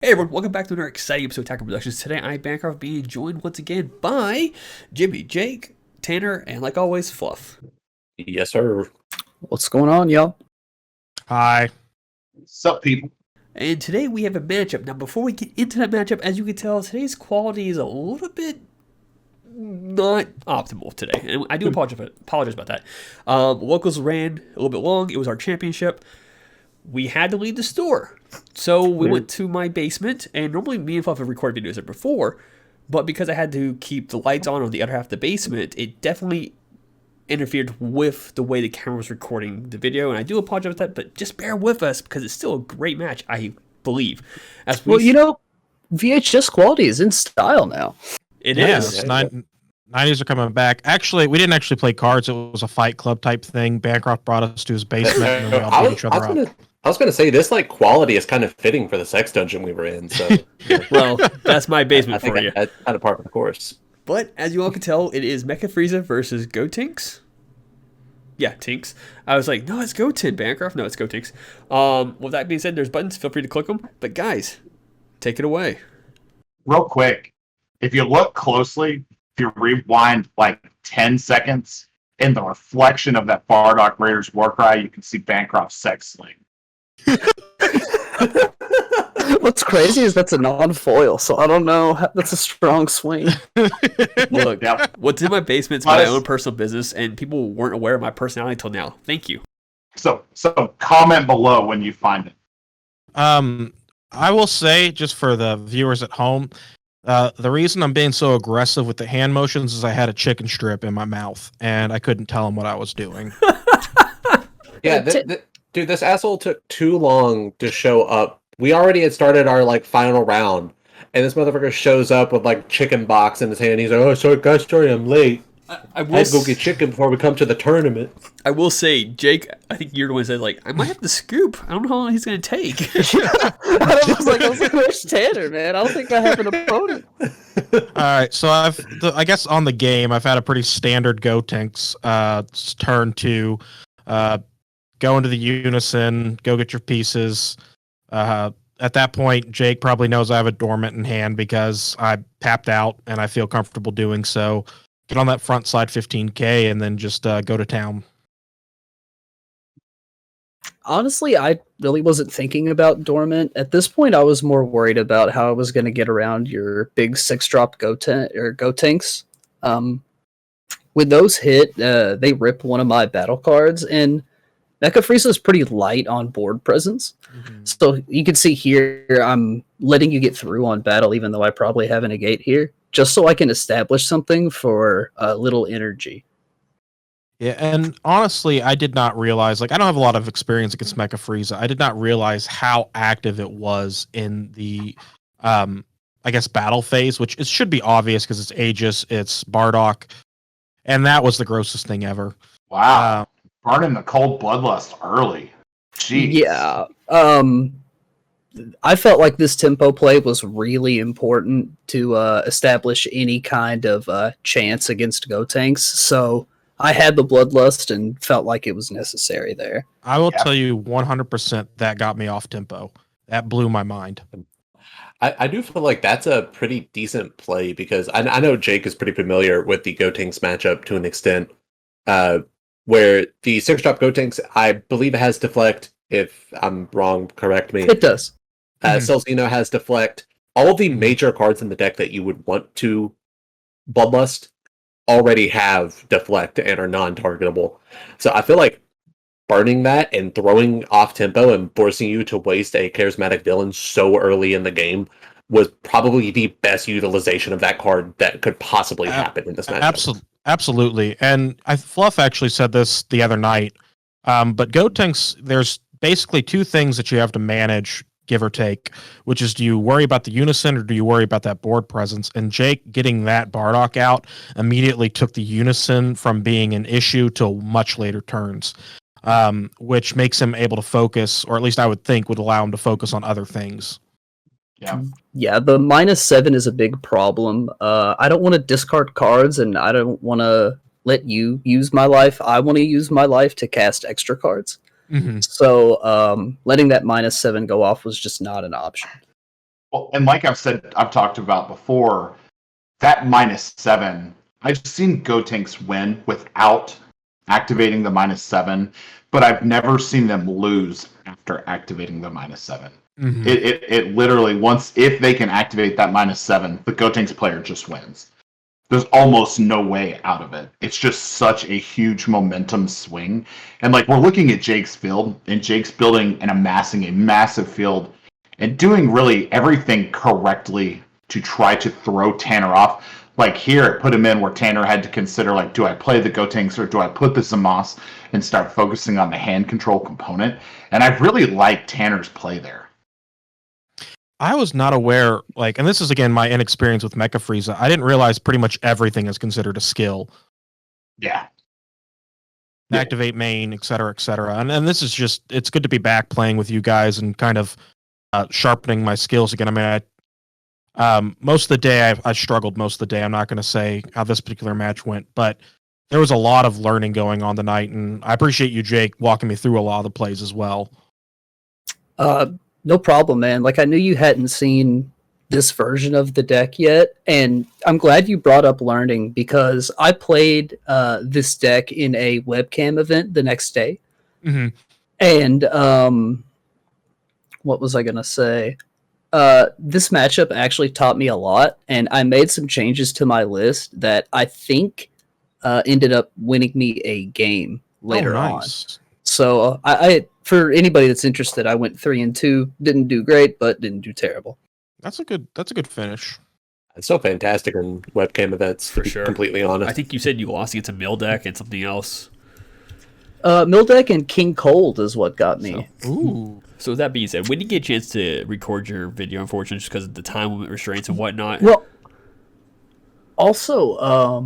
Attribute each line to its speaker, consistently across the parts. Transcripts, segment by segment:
Speaker 1: Hey everyone, welcome back to another exciting episode of Tackle Productions. Today I'm Bancroft being joined once again by Jimmy, Jake, Tanner, and like always, Fluff.
Speaker 2: Yes, sir.
Speaker 3: What's going on, y'all?
Speaker 4: Hi.
Speaker 2: Sup, people?
Speaker 1: And today we have a matchup. Now before we get into that matchup, as you can tell, today's quality is a little bit not optimal today. And I do apologize about that. Locals ran a little bit long. It was our championship. We had to leave the store. So we went to my basement, and normally me and Fluff have recorded videos there before, but because I had to keep the lights on the other half of the basement, it definitely interfered with the way the camera was recording the video, and I do apologize for that, but just bear with us because it's still a great match, I believe.
Speaker 3: VHS quality is in style now.
Speaker 1: It
Speaker 4: Yes,
Speaker 1: is.
Speaker 4: 90s are coming back. Actually, we didn't actually play cards. It was a fight club type thing. Bancroft brought us to his basement, and then we all beat each other up.
Speaker 2: I was gonna say this quality is kind of fitting for the sex dungeon we were in. So,
Speaker 1: Well, that's my basement for you.
Speaker 2: That's kind of part of the course.
Speaker 1: But as you all can tell, it is Mecha Frieza versus Gotenks. Yeah, Tinks. I was like, no, it's Goten, Bancroft. No, it's Gotenks. With that being said, there's buttons. Feel free to click them. But guys, take it away.
Speaker 5: Real quick, if you look closely, if you rewind like 10 seconds, in the reflection of that Bardock Raiders war cry, you can see Bancroft's sex sling.
Speaker 3: What's crazy is that's a non-foil, so I don't know. That's a strong swing.
Speaker 1: Look,
Speaker 5: Yep.
Speaker 1: what's in my basement's my own personal business, and people weren't aware of my personality until now. Thank you.
Speaker 5: So comment below when you find it.
Speaker 4: I will say, just for the viewers at home, the reason I'm being so aggressive with the hand motions is I had a chicken strip in my mouth, and I couldn't tell him what I was doing.
Speaker 2: Yeah, dude, this asshole took too long to show up. We already had started our final round, and this motherfucker shows up with chicken box in his hand. He's like, "Oh, sorry, I'm late. I had to go get chicken before we come to the tournament."
Speaker 1: I will say, Jake, I think you're the one who said, I might have to scoop. I don't know how long he's going to take.
Speaker 3: I was like, where's Tanner, man? I don't think I have an opponent.
Speaker 4: All right, so I guess on the game, I've had a pretty standard Gotenks turn to go into the unison, go get your pieces. At that point, Jake probably knows I have a dormant in hand because I tapped out and I feel comfortable doing so. Get on that front side 15k and then just go to town.
Speaker 3: Honestly, I really wasn't thinking about dormant. At this point, I was more worried about how I was going to get around your big 6-drop Gotenks. When those hit, they rip one of my battle cards, and Mecha Frieza is pretty light on board presence. Mm-hmm. So you can see here, I'm letting you get through on battle, even though I probably have a negate here, just so I can establish something for a little energy.
Speaker 4: Yeah, and honestly, I did not realize, I don't have a lot of experience against Mecha Frieza. I did not realize how active it was in the, battle phase, which it should be obvious because it's Aegis, it's Bardock, and that was the grossest thing ever.
Speaker 5: Wow. Burning the cold bloodlust early. Jeez.
Speaker 3: Yeah. I felt like this tempo play was really important to establish any kind of chance against Gotenks, so I had the bloodlust and felt like it was necessary there.
Speaker 4: I will tell you 100% that got me off tempo. That blew my mind.
Speaker 2: I do feel like that's a pretty decent play because I know Jake is pretty familiar with the Gotenks matchup to an extent, where the 6-drop Gotenks, I believe it has deflect. If I'm wrong, correct me.
Speaker 3: It does.
Speaker 2: Celestino has deflect. All the major cards in the deck that you would want to bloodlust already have deflect and are non-targetable. So I feel like burning that and throwing off tempo and forcing you to waste a charismatic villain so early in the game was probably the best utilization of that card that could possibly happen in this matchup.
Speaker 4: Absolutely. And Fluff actually said this the other night. But Gotenks, there's basically two things that you have to manage, give or take, which is, do you worry about the unison or do you worry about that board presence? And Jake getting that Bardock out immediately took the unison from being an issue to much later turns, which makes him able to focus, or at least I would think would allow him to focus on other things.
Speaker 3: Yeah, the -7 is a big problem. I don't want to discard cards, and I don't want to let you use my life. I want to use my life to cast extra cards. Mm-hmm. So letting that -7 go off was just not an option.
Speaker 5: Well, and like I've talked about before, that -7, I've seen Gotenks win without activating the -7, but I've never seen them lose after activating the -7.
Speaker 4: Mhm.
Speaker 5: It literally, once, if they can activate that -7, the Gotenks player just wins. There's almost no way out of it. It's just such a huge momentum swing. And like, we're looking at Jake's field, and Jake's building and amassing a massive field and doing really everything correctly to try to throw Tanner off. Like here, it put him in where Tanner had to consider, like, do I play the Gotenks or do I put the Zamos and start focusing on the hand control component? And I really like Tanner's play there.
Speaker 4: I was not aware, like, and this is again my inexperience with Mecha Frieza. I didn't realize pretty much everything is considered a skill.
Speaker 5: Yeah.
Speaker 4: Activate main, et cetera, et cetera. And this is just, it's good to be back playing with you guys and kind of sharpening my skills again. I mean, most of the day I struggled most of the day. I'm not going to say how this particular match went, but there was a lot of learning going on tonight, and I appreciate you, Jake, walking me through a lot of the plays as well.
Speaker 3: No problem, man. Like, I knew you hadn't seen this version of the deck yet, and I'm glad you brought up learning, because I played this deck in a webcam event the next day.
Speaker 4: Mm-hmm.
Speaker 3: And what was I going to say? This matchup actually taught me a lot, and I made some changes to my list that I think ended up winning me a game later on. So I for anybody that's interested, I went 3-2. Didn't do great, but didn't do terrible.
Speaker 4: That's a good finish.
Speaker 2: It's so fantastic in webcam events,
Speaker 1: For
Speaker 2: to be
Speaker 1: sure.
Speaker 2: completely honest.
Speaker 1: I think you said you lost against a mill deck and something else.
Speaker 3: Mildeck and King Cold is what got me.
Speaker 4: Ooh.
Speaker 1: So with that being said, when did you get a chance to record your video, unfortunately, just because of the time limit restraints and whatnot?
Speaker 3: Well, also,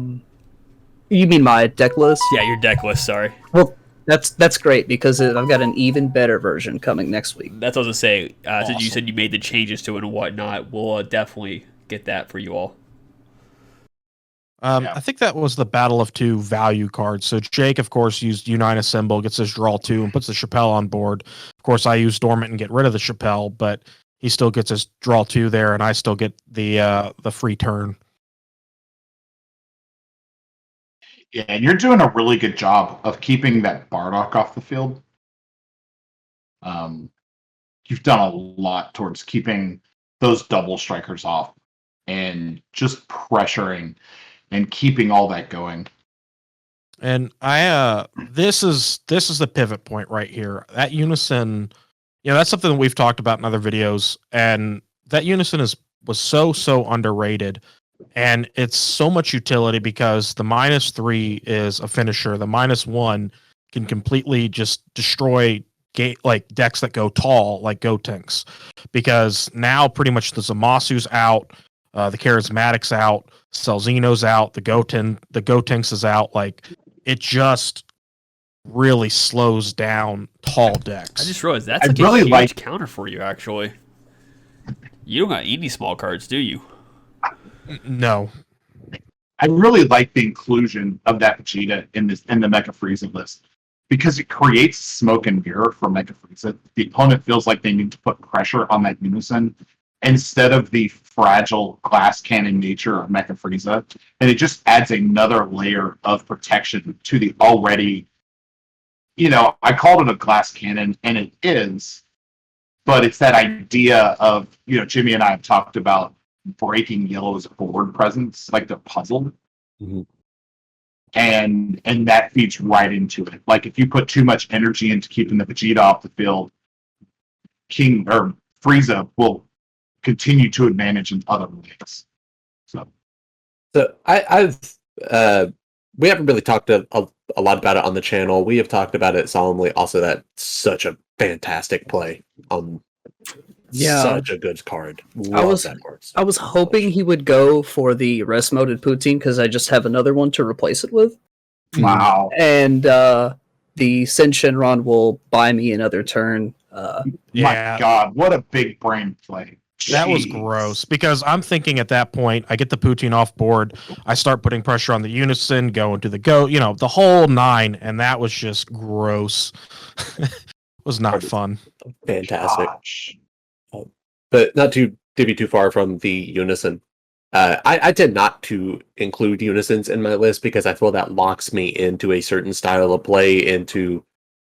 Speaker 3: you mean my deck list?
Speaker 1: Yeah, your deck list, sorry.
Speaker 3: Well, that's great, because I've got an even better version coming next week.
Speaker 1: That's what I was going to say. Since you
Speaker 3: Awesome.
Speaker 1: said you made the changes to it and whatnot, we'll definitely get that for you all.
Speaker 4: I think that was the Battle of Two value card. So Jake, of course, used Unite Assemble, gets his draw 2, and puts the Chappelle on board. Of course, I use Dormant and get rid of the Chappelle, but he still gets his draw 2 there, and I still get the free turn.
Speaker 5: Yeah, and you're doing a really good job of keeping that Bardock off the field. You've done a lot towards keeping those double strikers off and just pressuring and keeping all that going.
Speaker 4: And I this is the pivot point right here. That unison, that's something that we've talked about in other videos, and that unison was so underrated. And it's so much utility because the -3 is a finisher. The -1 can completely just destroy decks that go tall, like Gotenks. Because now pretty much the Zamasu's out, the Charismatic's out, Celzino's out, the Gotenks is out. Like, it just really slows down tall decks.
Speaker 1: I just realized that's
Speaker 5: I
Speaker 1: like
Speaker 5: really
Speaker 1: a huge
Speaker 5: like-
Speaker 1: counter for you, actually. You don't got any small cards, do you?
Speaker 4: No.
Speaker 5: I really like the inclusion of that Vegeta in the Mecha Frieza list, because it creates smoke and mirror for Mecha Frieza. The opponent feels like they need to put pressure on that unison instead of the fragile glass cannon nature of Mecha Frieza, and it just adds another layer of protection to the already, I called it a glass cannon, and it is, but it's that idea of, Jimmy and I have talked about breaking Yellow's board presence, like they're puzzled.
Speaker 2: Mm-hmm.
Speaker 5: And that feeds right into it. Like, if you put too much energy into keeping the Vegeta off the field, Frieza will continue to advantage in other ways. So
Speaker 2: I've we haven't really talked a lot about it on the channel. We have talked about it solemnly. Also, that's such a fantastic play on such a good card. Love that card.
Speaker 3: I was hoping he would go for the rest moded Poutine, because I just have another one to replace it with.
Speaker 5: wow.
Speaker 3: And the Sen Shenron will buy me another turn.
Speaker 5: My God, what a big brain play.
Speaker 4: That was
Speaker 5: Jeez.
Speaker 4: gross, because I'm thinking at that point, I get the Poutine off board, I start putting pressure on the unison, go into the the whole 9, and that was just gross. It was not fun.
Speaker 2: Fantastic.
Speaker 5: Gosh.
Speaker 2: But not to to be too far from the unison. I tend not to include unisons in my list because I feel that locks me into a certain style of play, into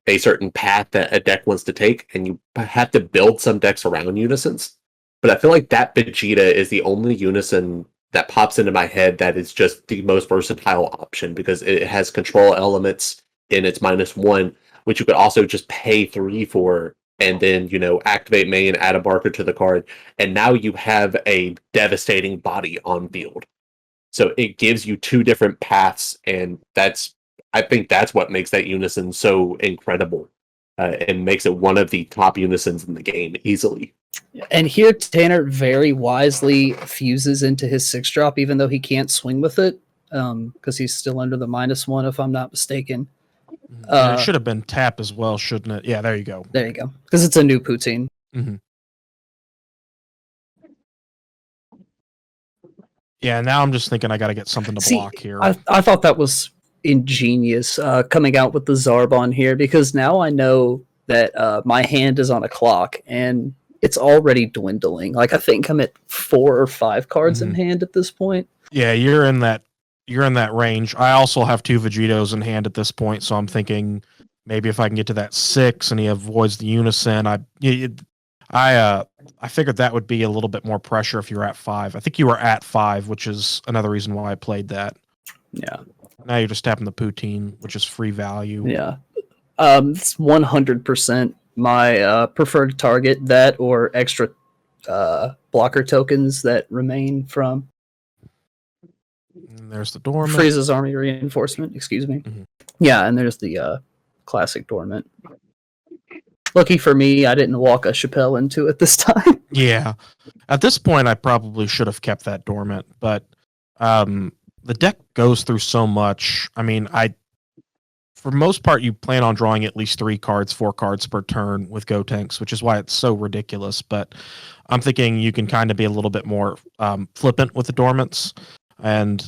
Speaker 2: a certain path that a deck wants to take, and you have to build some decks around unisons. But I feel like that Vegeta is the only unison that pops into my head that is just the most versatile option because it has control elements in its -1, which you could also just pay 3 for, and then, activate main, add a marker to the card, and now you have a devastating body on field. So it gives you 2 different paths, and I think that's what makes that unison so incredible, and makes it one of the top unisons in the game easily.
Speaker 3: And here, Tanner very wisely fuses into his 6-drop, even though he can't swing with it, because he's still under the -1, if I'm not mistaken.
Speaker 4: And it should have been tap as well, shouldn't it? Yeah, there you go.
Speaker 3: There you go. Because it's a new poutine.
Speaker 4: Mm-hmm. Yeah, now I'm just thinking I got to get something to block here.
Speaker 3: I thought that was ingenious coming out with the Zarbon here, because now I know that my hand is on a clock and it's already dwindling. Like, I think I'm at 4 or 5 cards in hand at this point.
Speaker 4: Yeah, you're in that range. I also have 2 Vegetos in hand at this point, so I'm thinking maybe if I can get to that 6 and he avoids the unison, I figured that would be a little bit more pressure if you're at 5. I think you were at 5, which is another reason why I played that.
Speaker 3: Yeah.
Speaker 4: Now you're just tapping the poutine, which is free value.
Speaker 3: Yeah. It's 100% my preferred target, that or extra blocker tokens that remain from
Speaker 4: and there's the Dormant.
Speaker 3: Frieza's Army Reinforcement, excuse me.
Speaker 4: Mm-hmm.
Speaker 3: Yeah, and there's the classic Dormant. Lucky for me, I didn't walk a Chappelle into it this time.
Speaker 4: Yeah. At this point, I probably should have kept that Dormant, but the deck goes through so much. I mean, for most part, you plan on drawing at least 3 cards, 4 cards per turn with Gotenks, which is why it's so ridiculous. But I'm thinking you can kind of be a little bit more flippant with the Dormants. And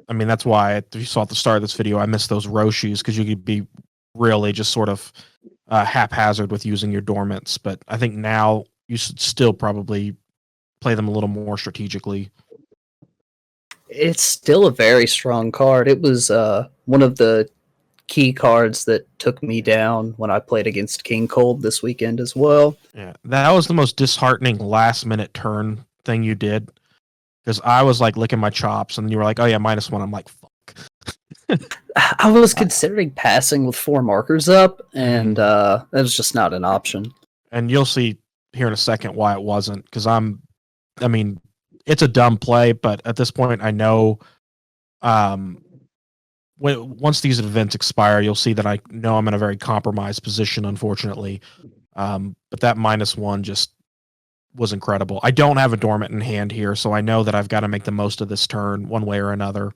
Speaker 4: I mean, that's why, if you saw at the start of this video, I missed those Roshis, because you could be really just sort of haphazard with using your Dormants. But I think now you should still probably play them a little more strategically.
Speaker 3: It's still a very strong card. It was one of the key cards that took me down when I played against King Cold this weekend as well.
Speaker 4: Yeah, that was the most disheartening last-minute turn thing you did, because I was like licking my chops, and you were like, "Oh yeah, -1." I'm like, "Fuck."
Speaker 3: I was considering passing with 4 markers up, and that was just not an option.
Speaker 4: And you'll see here in a second why it wasn't, because I mean, it's a dumb play, but at this point, I know. Once these events expire, you'll see that I know I'm in a very compromised position, unfortunately. But that -1 just was incredible. I don't have a Dormant in hand here, so I know that I've got to make the most of this turn one way or another.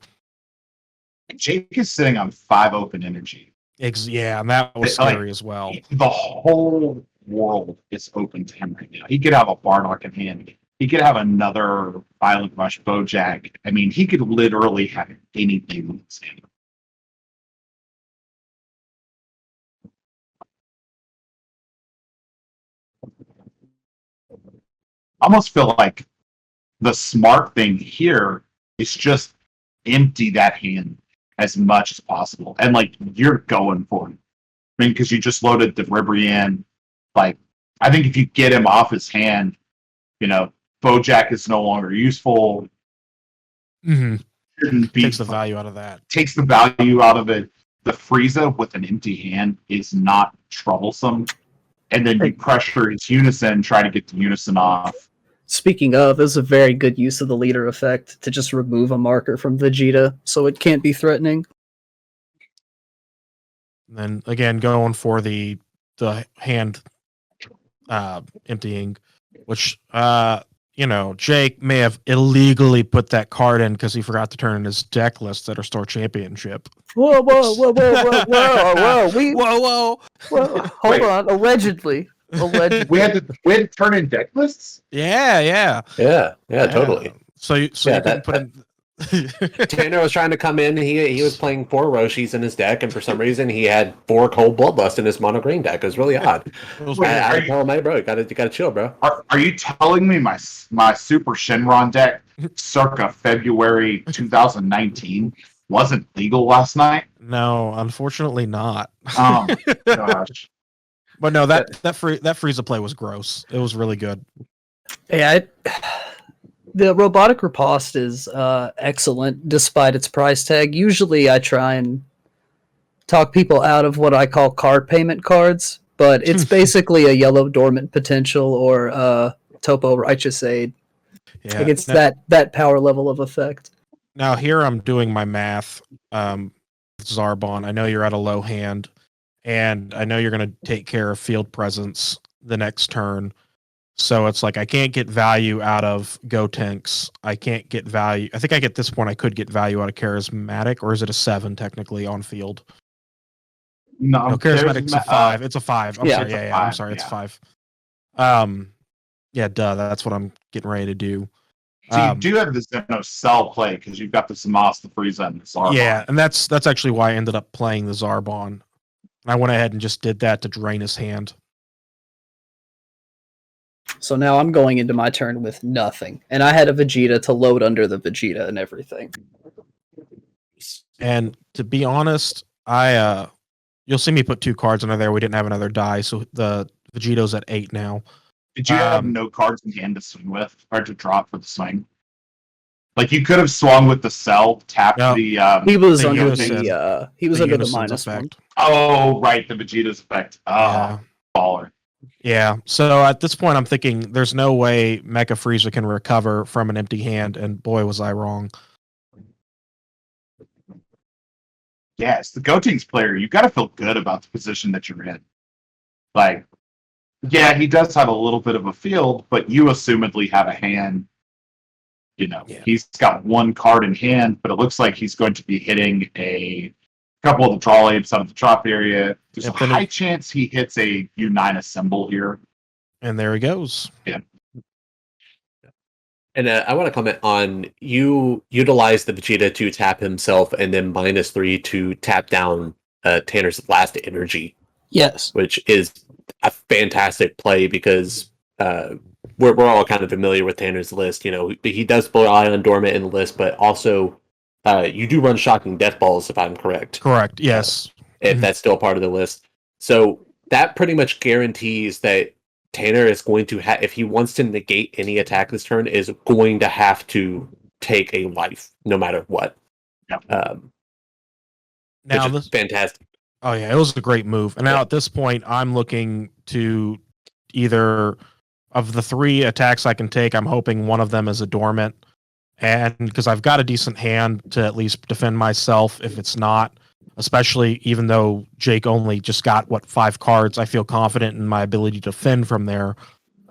Speaker 5: Jake is sitting on 5 open energy.
Speaker 4: Yeah, and that was scary as well.
Speaker 5: The whole world is open to him right now. He could have a Bardock in hand. He could have another Violent Rush Bojack. I mean, he could literally have anything in his hand. I almost feel like the smart thing here is just empty that hand as much as possible. And, like, you're going for it. I mean, because you just loaded the Ribrian. Like, I think if you get him off his hand, Bojack is no longer useful.
Speaker 4: Mm-hmm. Takes the value out of that.
Speaker 5: Takes the value out of it. The Frieza with an empty hand is not troublesome. And then you pressure his Unison, try to get the Unison off.
Speaker 3: Speaking of, this is a very good use of the leader effect to just remove a marker from Vegeta, so it can't be threatening.
Speaker 4: And then again, going for the hand emptying, which Jake may have illegally put that card in because he forgot to turn in his deck list at our store championship.
Speaker 3: Whoa! Whoa! Hold on, allegedly.
Speaker 5: We had to turn in deck lists.
Speaker 4: Yeah,
Speaker 2: totally.
Speaker 4: So you can put in.
Speaker 2: Tanner was trying to come in. He was playing 4 Roshis in his deck, and for some reason he had 4 Cold Bloodlust in his mono green deck. It was really odd. I told him, bro, you gotta chill, bro.
Speaker 5: Are you telling me my Super Shenron deck, circa February 2019, wasn't legal last night?
Speaker 4: No, unfortunately not.
Speaker 5: Oh my gosh!
Speaker 4: But no, that Frieza play was gross. It was really good.
Speaker 3: Yeah, the robotic riposte is excellent despite its price tag. Usually I try and talk people out of what I call card payment cards, but it's basically a yellow dormant potential or topo righteous aid.
Speaker 4: Yeah,
Speaker 3: like it's that power level of effect.
Speaker 4: Now here I'm doing my math. Zarbon, I know you're at a low hand, and I know you're going to take care of field presence the next turn. So it's like I can't get value out of Gotenks. I can't get value. I think at this point I could get value out of Charismatic, or is it a 7 technically on field?
Speaker 5: No,
Speaker 4: Charismatic's a 5. It's a 5. I'm
Speaker 3: yeah,
Speaker 4: sorry.
Speaker 5: it's a
Speaker 4: I'm
Speaker 5: 5,
Speaker 4: sorry. It's
Speaker 5: yeah.
Speaker 4: 5. Yeah, duh. That's what I'm getting ready to do.
Speaker 5: So you do have the Xeno Cell play because you've got the Samas, the Frieza, and the Zarbon.
Speaker 4: Yeah, and that's actually why I ended up playing the Zarbon. I went ahead and just did that to drain his hand.
Speaker 3: So now I'm going into my turn with nothing, and I had a Vegeta to load under the Vegeta and everything.
Speaker 4: And to be honest, you'll see me put 2 cards under there. We didn't have another die, so the Vegeto's at 8 now.
Speaker 5: Did you have no cards in hand to swing with or to drop for the swing? Like you could have swung with the Cell, tapped
Speaker 4: No.
Speaker 5: the.
Speaker 3: He was
Speaker 4: The
Speaker 3: under
Speaker 4: Unison.
Speaker 3: the
Speaker 4: Unison's
Speaker 3: minus
Speaker 4: effect.
Speaker 5: Oh, right, the Vegeta's effect. Oh,
Speaker 4: Yeah.
Speaker 5: baller.
Speaker 4: Yeah. So at this point, I'm thinking there's no way Mecha Frieza can recover from an empty hand, and boy, was I wrong.
Speaker 5: Yes, the Gotenks player, you got to feel good about the position that you're in. Like, yeah, he does have a little bit of a field, but you assumedly have a hand. You know,
Speaker 4: Yeah.
Speaker 5: he's got 1 card in hand, but it looks like he's going to be hitting a couple of the draw apes out of the drop area. There's
Speaker 4: Yep,
Speaker 5: a
Speaker 4: then
Speaker 5: high chance he hits a U9 symbol here.
Speaker 4: And there he goes.
Speaker 2: And I want to comment on you utilize the Vegeta to tap himself and then -3 to tap down Tanner's last energy,
Speaker 3: Yes.
Speaker 2: which is a fantastic play because we're all kind of familiar with Tanner's list. You know, he does rely on Dormant in the list, but also you do run Shocking Death Balls, if I'm correct.
Speaker 4: Correct. Yes.
Speaker 2: If that's still part of the list. So that pretty much guarantees that Tanner is going to have, if he wants to negate any attack this turn, is going to have to take a life, no matter what.
Speaker 5: Yeah.
Speaker 4: Now
Speaker 2: which is fantastic.
Speaker 4: Oh yeah, it was a great move. And now at this point, I'm looking to either of the 3 attacks I can take, I'm hoping one of them is a dormant, and because I've got a decent hand to at least defend myself if it's not. Especially even though Jake only just got 5 cards, I feel confident in my ability to defend from there.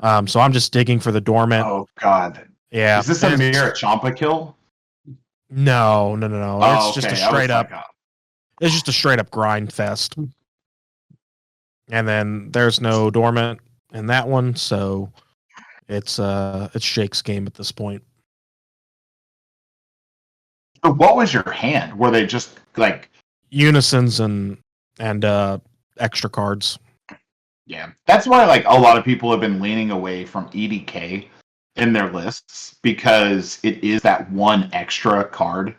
Speaker 4: So I'm just digging for the dormant.
Speaker 5: Oh, God.
Speaker 4: Yeah.
Speaker 5: Is this a Mirror Champa kill?
Speaker 4: No.
Speaker 5: Oh,
Speaker 4: It's just
Speaker 5: okay.
Speaker 4: a straight
Speaker 5: I
Speaker 4: up.
Speaker 5: was like,
Speaker 4: It's just a straight up grind fest. And then there's no dormant in that one, so it's Jake's game at this point.
Speaker 5: So what was your hand? Were they just like
Speaker 4: Unisons and extra cards.
Speaker 5: Yeah, that's why like a lot of people have been leaning away from EDK in their lists because it is that one extra card,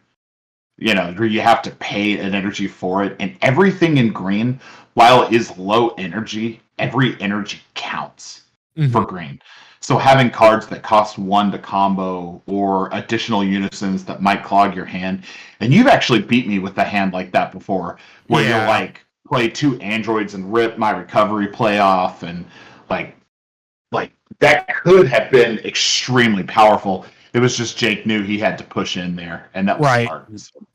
Speaker 5: you know, where you have to pay an energy for it, and everything in green, while it is low energy, every energy counts for green. So having cards that cost 1 to combo or additional unisons that might clog your hand, and you've actually beat me with a hand like that before, where you're like play 2 androids and rip my recovery play off, and like that could have been extremely powerful. It was just Jake knew he had to push in there, and that was smart.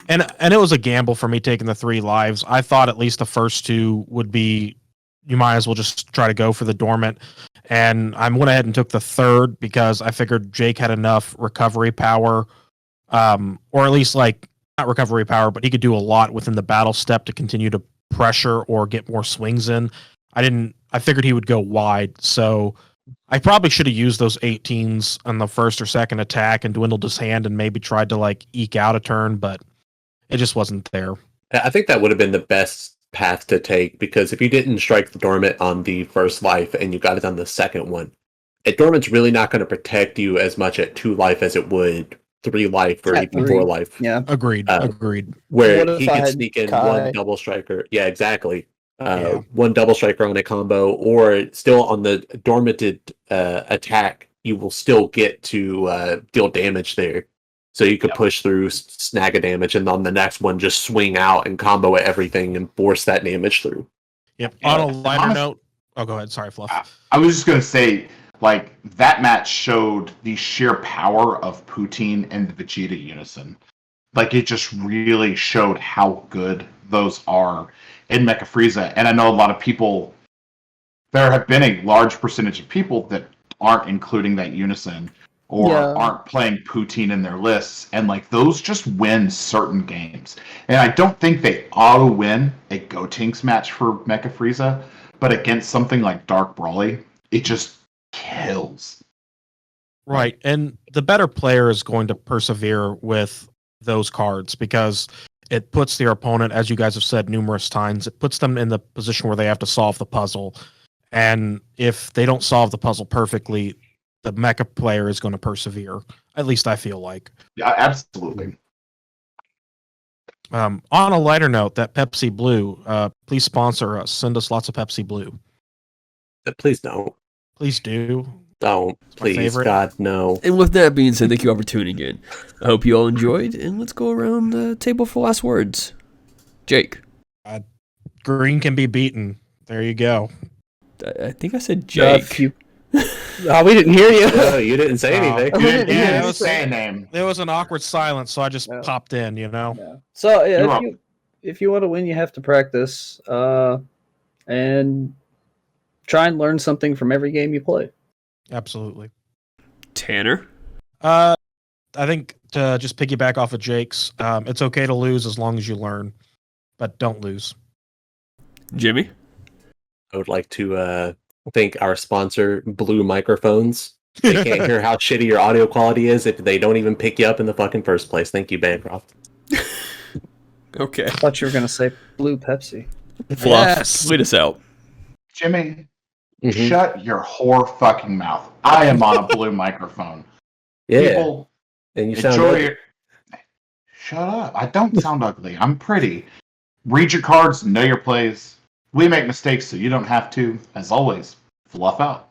Speaker 4: And it was a gamble for me taking the 3 lives. I thought at least the first 2 would be, you might as well just try to go for the dormant. And I went ahead and took the 3rd because I figured Jake had enough recovery power, or at least like not recovery power, but he could do a lot within the battle step to continue to pressure or get more swings in. I figured he would go wide, so I probably should have used those 18s on the first or second attack and dwindled his hand and maybe tried to like eke out a turn, but it just wasn't there.
Speaker 2: I think that would have been the best path to take, because if you didn't strike the dormant on the first life and you got it on the second one, a dormant's really not going to protect you as much at 2 life as it would 3 life or
Speaker 3: At
Speaker 2: even
Speaker 3: 3.
Speaker 2: 4 life.
Speaker 3: Yeah.
Speaker 4: Agreed.
Speaker 2: Where
Speaker 3: What if
Speaker 2: he
Speaker 3: I
Speaker 2: could
Speaker 3: had
Speaker 2: sneak in
Speaker 3: Kai?
Speaker 2: one double striker. Yeah, exactly.
Speaker 4: Yeah.
Speaker 2: One double striker on a combo, or still on the dormanted attack, you will still get to deal damage there. So you could push through, snag a damage, and on the next one just swing out and combo everything and force that damage through.
Speaker 4: Yep.
Speaker 5: Yeah,
Speaker 4: On a lighter
Speaker 5: honest-
Speaker 4: note, oh, go ahead. Sorry, Fluff.
Speaker 5: I was just going to say, like, that match showed the sheer power of Poutine and the Vegeta unison. Like, it just really showed how good those are in Mecha Frieza. And I know a lot of people, there have been a large percentage of people that aren't including that unison or aren't playing Poutine in their lists. And, like, those just win certain games. And I don't think they auto win a Gotenks match for Mecha Frieza, but against something like Dark Brawly, it just kills.
Speaker 4: Right. And the better player is going to persevere with those cards because it puts their opponent, as you guys have said numerous times, it puts them in the position where they have to solve the puzzle. And if they don't solve the puzzle perfectly, the mecha player is going to persevere. At least I feel like.
Speaker 5: Yeah, absolutely.
Speaker 4: On a lighter note, that Pepsi Blue, please sponsor us. Send us lots of Pepsi Blue.
Speaker 2: Please don't.
Speaker 4: Please do.
Speaker 2: Don't.
Speaker 4: my
Speaker 2: Please,
Speaker 4: favorite.
Speaker 2: God, no.
Speaker 1: And with that being said, thank you all for tuning in. I hope you all enjoyed, and let's go around the table for last words. Jake.
Speaker 4: Green can be beaten. There you go.
Speaker 1: I think I said Jake.
Speaker 3: We didn't hear you.
Speaker 2: No, you didn't say anything.
Speaker 5: You didn't
Speaker 4: Yeah, it
Speaker 5: even
Speaker 4: was-
Speaker 5: say a name.
Speaker 4: There was an awkward silence, so I just popped in, you know?
Speaker 3: Yeah. So
Speaker 5: You're up.
Speaker 3: if you want to win, you have to practice and try and learn something from every game you play.
Speaker 4: Absolutely.
Speaker 1: Tanner.
Speaker 4: I think to just piggyback off of Jake's, it's okay to lose as long as you learn, but don't lose.
Speaker 1: Jimmy.
Speaker 2: I would like to thank our sponsor, Blue Microphones. They can't hear how shitty your audio quality is if they don't even pick you up in the fucking first place. Thank you, Bancroft.
Speaker 1: Okay.
Speaker 3: I thought you were going to say Blue Pepsi.
Speaker 1: Fluff.
Speaker 4: Yes.
Speaker 1: Lead us out.
Speaker 5: Jimmy,
Speaker 2: Mhm.
Speaker 5: shut your whore fucking mouth. I am on a blue microphone.
Speaker 2: Yeah,
Speaker 5: People
Speaker 2: and you sound
Speaker 5: enjoy
Speaker 2: like
Speaker 5: your... Shut up. I don't sound ugly. I'm pretty. Read your cards, know your plays. We make mistakes so you don't have to. As always, fluff out.